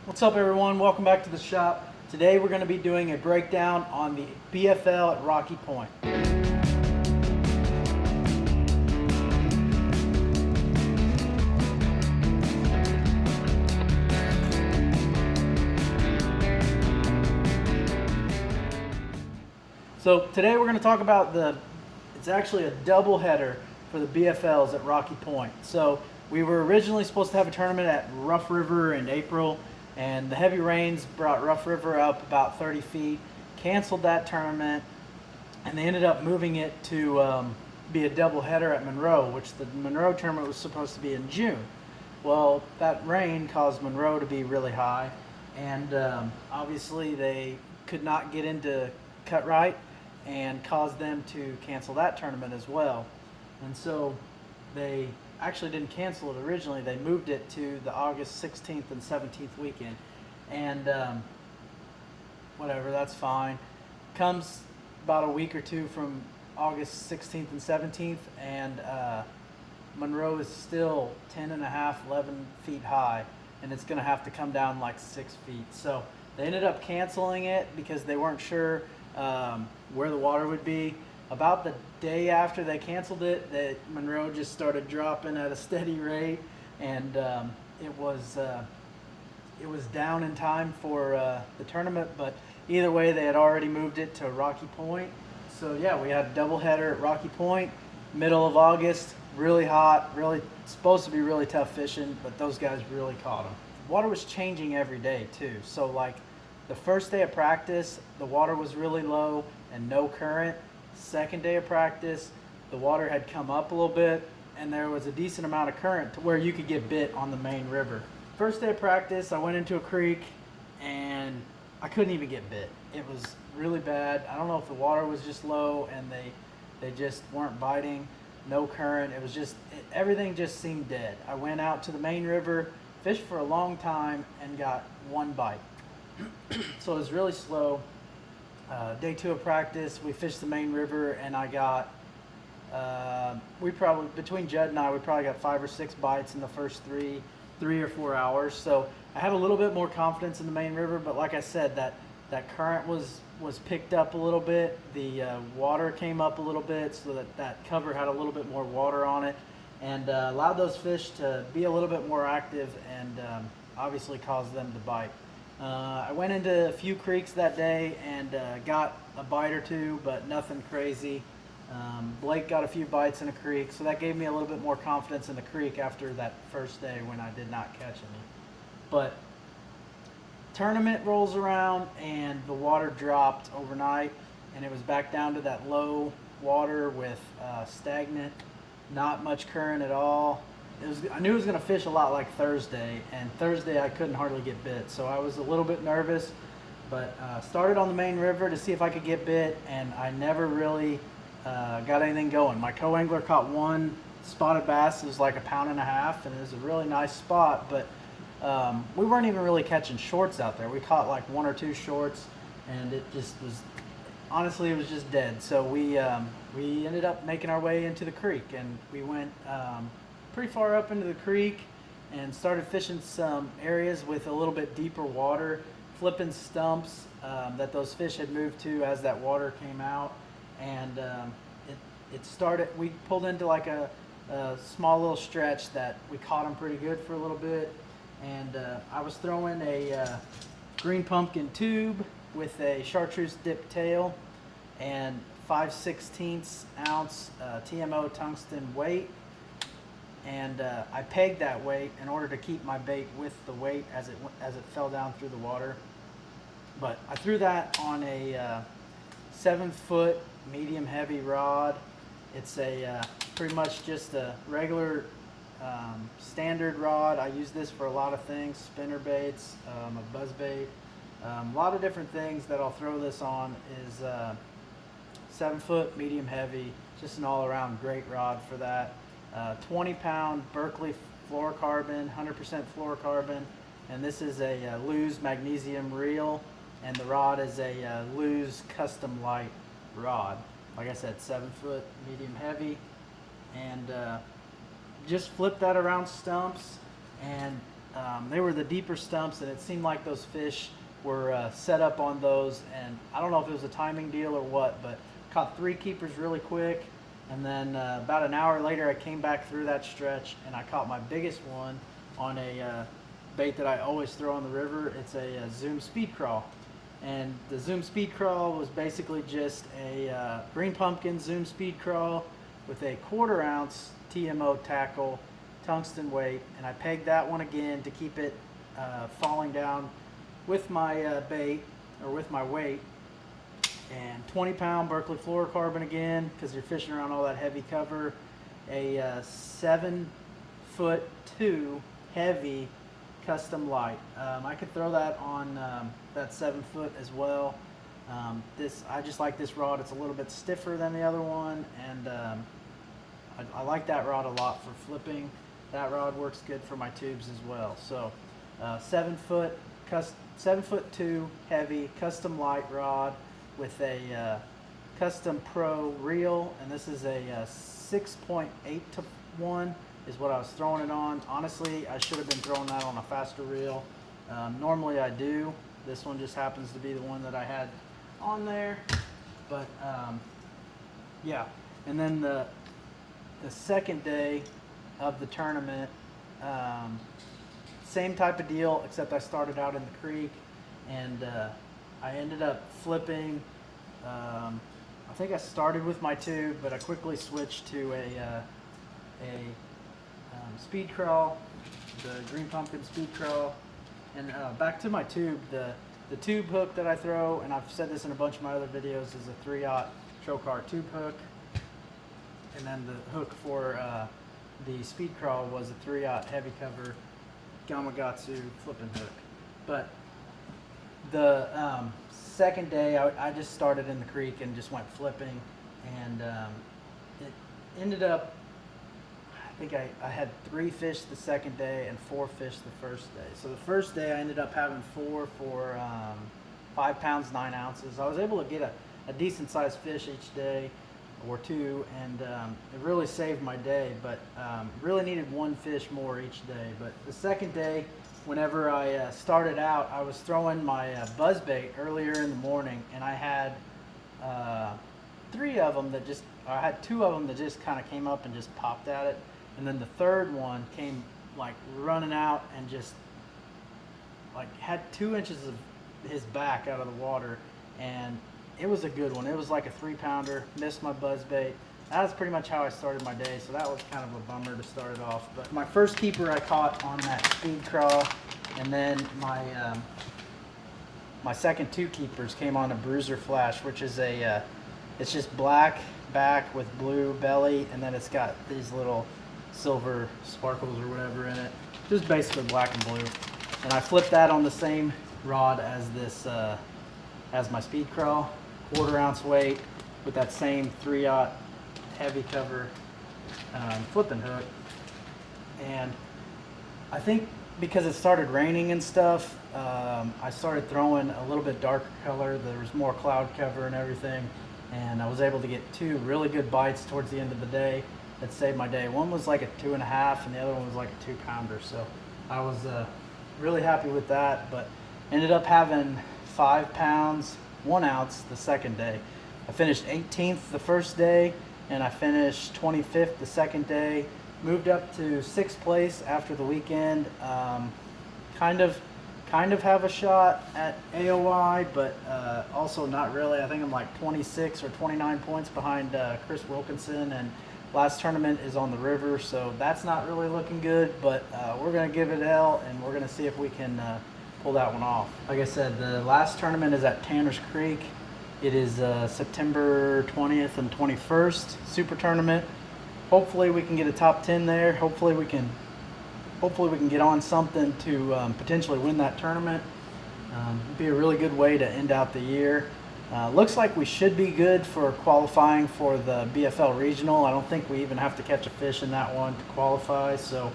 What's up, everyone? Welcome back to the shop. Today we're going to be doing a breakdown on the BFL at Rocky Point. So today we're going to talk about it's actually a double header for the BFLs at Rocky Point. So we were originally supposed to have a tournament at Rough River in April, and the heavy rains brought Rough River up about 30 feet, canceled that tournament, and they ended up moving it to be a double header at Monroe, which the Monroe tournament was supposed to be in June. Well, that rain caused Monroe to be really high, and obviously they could not get into Cutright, and caused them to cancel that tournament as well. And so they actually didn't cancel it originally. They moved it to the August 16th and 17th weekend. And whatever, that's fine. Comes about a week or two from August 16th and 17th, and Monroe is still 10 and a half, 11 feet high, and it's going to have to come down like 6 feet. So they ended up canceling it because they weren't sure where the water would be. About the day after they canceled it, Monroe just started dropping at a steady rate, and it was down in time for the tournament. But either way, they had already moved it to Rocky Point. So yeah, we had a doubleheader at Rocky Point, middle of August, really hot, really supposed to be really tough fishing, but those guys really caught them. Water was changing every day too. So like the first day of practice, the water was really low and no current. Second day of practice, the water had come up a little bit and there was a decent amount of current to where you could get bit on the main river. First day of practice, I went into a creek and I couldn't even get bit. It was really bad. I don't know if the water was just low and they just weren't biting. No current. It was just, everything just seemed dead. I went out to the main river, fished for a long time, and got one bite. So it was really slow. Day 2 of practice, we fished the main river, and I got, between Judd and I, we probably got 5 or 6 bites in the first 3 or 4 hours. So I had a little bit more confidence in the main river, but like I said, that current was picked up a little bit. The water came up a little bit, so that cover had a little bit more water on it, and allowed those fish to be a little bit more active, and obviously caused them to bite. I went into a few creeks that day and got a bite or two, but nothing crazy. Blake got a few bites in a creek, so that gave me a little bit more confidence in the creek after that first day when I did not catch any. But tournament rolls around and the water dropped overnight, and it was back down to that low water with stagnant, not much current at all. I knew I was going to fish a lot like Thursday, and Thursday I couldn't hardly get bit, so I was a little bit nervous, but started on the main river to see if I could get bit, and I never really got anything going. My co-angler caught one spotted bass. It was like 1.5 pounds, and it was a really nice spot, but we weren't even really catching shorts out there. We caught like 1 or 2 shorts, and it just was, honestly, it was just dead. So we ended up making our way into the creek, and we went pretty far up into the creek and started fishing some areas with a little bit deeper water, flipping stumps that those fish had moved to as that water came out. And it started, we pulled into like a small little stretch that we caught them pretty good for a little bit. And I was throwing a green pumpkin tube with a chartreuse dip tail and 5/16 ounce TMO tungsten weight. And I pegged that weight in order to keep my bait with the weight as it fell down through the water. But I threw that on a 7-foot medium heavy rod. It's a pretty much just a regular standard rod. I use this for a lot of things: spinner baits, a buzz bait, a lot of different things that I'll throw this on. Is 7-foot medium heavy, just an all-around great rod for that. 20-pound Berkeley fluorocarbon, 100% fluorocarbon, and this is a Lew's magnesium reel, and the rod is a Lew's custom light rod. Like I said, 7-foot medium heavy, and just flip that around stumps, and They were the deeper stumps, and it seemed like those fish were set up on those. And I don't know if it was a timing deal or what, but caught 3 keepers really quick. And then about an hour later, I came back through that stretch, and I caught my biggest one on a bait that I always throw on the river. It's a Zoom speed crawl. And the Zoom speed crawl was basically just a green pumpkin Zoom speed crawl with a 1/4 ounce TMO tackle, tungsten weight, and I pegged that one again to keep it falling down with my bait, or with my weight. And 20-pound Berkeley fluorocarbon again, because you're fishing around all that heavy cover. A 7'2" heavy custom light. I could throw that on that 7 foot as well. I just like this rod. It's a little bit stiffer than the other one, and I like that rod a lot for flipping. That rod works good for my tubes as well. So 7'2" heavy custom light rod with a custom pro reel, and this is a 6.8-to-1 is what I was throwing it on. Honestly, I should have been throwing that on a faster reel. Normally I do. This one just happens to be the one that I had on there. But yeah, and then the second day of the tournament, same type of deal, except I started out in the creek, and I ended up flipping. I think I started with my tube, but I quickly switched to a speed crawl, the green pumpkin speed crawl. And back to my tube, the tube hook that I throw, and I've said this in a bunch of my other videos, is a 3/0 Trokar tube hook. And then the hook for the speed crawl was a 3/0 heavy cover Gamakatsu flipping hook. But the second day, I just started in the creek and just went flipping, and it ended up, I think I had 3 fish the second day and 4 fish the first day. So the first day I ended up having 4 for 5 pounds 9 ounces. I was able to get a decent sized fish each day or 2, and it really saved my day, but really needed 1 fish more each day. But the second day, whenever I started out, I was throwing my buzzbait earlier in the morning, and I had 3 of them that just, I had 2 of them that just kind of came up and just popped at it, and then the third one came like running out and just like had 2 inches of his back out of the water, and it was a good one. It was like a 3-pounder. Missed my buzzbait. That was pretty much how I started my day, so that was kind of a bummer to start it off. But my first keeper I caught on that speed crawl, and then my second 2 keepers came on a bruiser flash, which is it's just black back with blue belly, and then it's got these little silver sparkles or whatever in it. Just basically black and blue. And I flipped that on the same rod as this, as my speed crawl, 1/4 ounce weight with that same 3/0 heavy cover flipping hook. And I think because it started raining and stuff, I started throwing a little bit darker color. There was more cloud cover and everything, and I was able to get 2 really good bites towards the end of the day that saved my day. One was like a 2.5, and the other one was like a 2-pounder. So I was really happy with that, but ended up having 5 pounds 1 ounce the second day. I finished 18th the first day, and I finished 25th the second day. Moved up to 6th place after the weekend. Kind of have a shot at AOI, but also not really. I think I'm like 26 or 29 points behind Chris Wilkinson, and last tournament is on the river, so that's not really looking good, but we're going to give it L, and we're going to see if we can pull that one off. Like I said, the last tournament is at Tanner's Creek. It is September 20th and 21st, super tournament. Hopefully we can get a top 10 there. Hopefully we can get on something to potentially win that tournament. It'd be a really good way to end out the year. Looks like we should be good for qualifying for the BFL regional. I don't think we even have to catch a fish in that one to qualify, so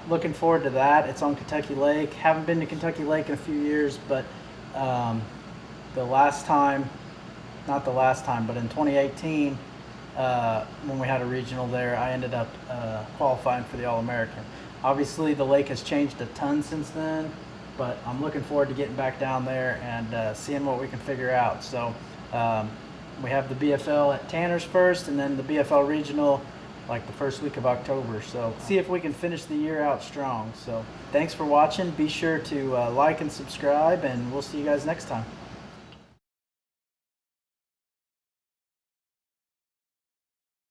looking forward to that. It's on Kentucky Lake. Haven't been to Kentucky Lake in a few years, but the last time, not the last time, but in 2018, when we had a regional there, I ended up qualifying for the All-American. Obviously, the lake has changed a ton since then, but I'm looking forward to getting back down there and seeing what we can figure out. So we have the BFL at Tanner's first, and then the BFL regional like the first week of October. So see if we can finish the year out strong. So thanks for watching. Be sure to like and subscribe, and we'll see you guys next time.